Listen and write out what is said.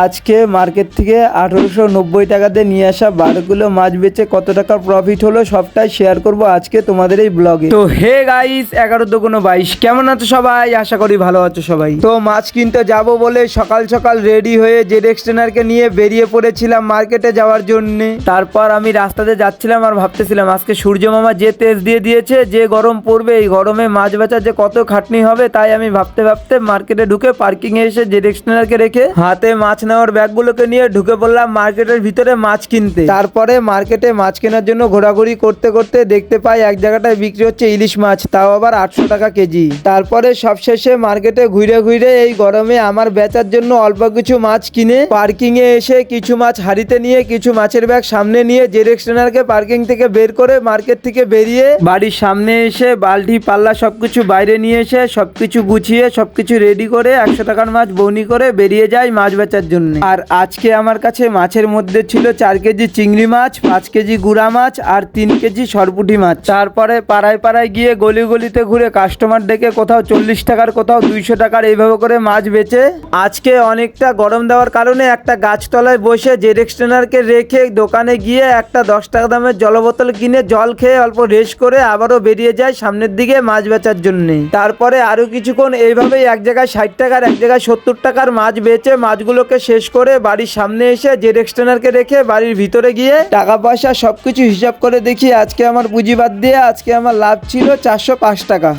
আজকে মার্কেট থেকে 1890 টাকা দিয়ে নিয়ে আসা 12 কিলো মাছ বেচে কত টাকা প্রফিট হলো সবটাই শেয়ার করব আজকে তোমাদের এই ব্লগে। তো হে গাইস, 11-22 কেমন আছো সবাই? আশা করি ভালো আছো সবাই। তো মাছ কিনতে যাব বলে সকাল সকাল রেডি হয়ে জেড এক্সটেনারকে নিয়ে বেরিয়ে পড়েছিলাম মার্কেটে যাওয়ার জন্য। তারপর আমি রাস্তাতে যাচ্ছিলাম আর ভাবতেছিলাম আজকে সূর্য মামা যে তেজ দিয়ে দিয়েছে, যে গরম পড়বে, এই গরমে মাছ বেচার যে কত খাটনি হবে, তাই আমি ভাবতে ভাবতে মার্কেটে ঢুকে পার্কিং এ এসে জেড এক্সটেনারকে রেখে হাতে মাছ নেওয়ার ব্যাগগুলোকে নিয়ে ঢুকে পড়লাম মার্কেটের ভিতরে মাছ কিনতে। তারপরে মার্কেটে মাছ কেনার জন্য ঘোরাঘুরি করতে করতে দেখতে পাই এক জায়গাটায় বিক্রি হচ্ছে ইলিশ মাছ, তাও আবার 800 টাকা কেজি। তারপরে সবশেষে মার্কেটে ঘুরে ঘুরে এই গরমে আমার বেচার জন্য অল্প কিছু মাছ কিনে পার্কিং এ এসে কিছু মাছ হাড়িতে নিয়ে কিছু মাছের ব্যাগ সামনে নিয়ে জেড এক্সটেনারকে পার্কিং থেকে বের করে মার্কেট থেকে বেরিয়ে বাড়ির সামনে এসে বালতি পাল্লা সবকিছু বাইরে নিয়ে এসে সবকিছু গুছিয়ে সবকিছু রেডি করে 100 টাকার মাছ বৌনি করে বেরিয়ে যাই মাছ বেচার জন্য। আর আজকে আমার কাছে মাছের মধ্যে ছিল 4 কেজি চিংড়ি মাছ, 5 কেজি গুড়া মাছ আর 3 কেজি সরপুঁটি মাছ। তারপরে পাড়ায় পাড়ায় গিয়ে গলি গলিতে ঘুরে কাস্টমার ডেকে কোথাও 40 টাকার কোথাও 200 টাকার এইভাবে করে মাছ বেচে আজকে অনেকটা গরম দেওয়ার কারণে একটা গাছতলায় বসে জেড এক্সটেনারকে রেখে দোকানে গিয়ে একটা 10 টাকা দামের জল বোতল কিনে জল খেয়ে অল্প রেস্ট করে আবারও বেরিয়ে যায় সামনের দিকে মাছ বেচার জন্য। তারপরে আরো কিছুক্ষণ এইভাবেই এক জায়গায় 60 টাকার এক জায়গায় 70 টাকার মাছ বেচে মাছগুলোকে শেষ করে বাড়ির সামনে এসে জেড এক্সটেনারকে রেখে বাড়ির ভিতরে গিয়ে টাকা পয়সা সবকিছু হিসাব করে দেখি আজকে আমার পুঁজি বাদ দিয়ে আজকে আমার লাভ ছিল 405 টাকা।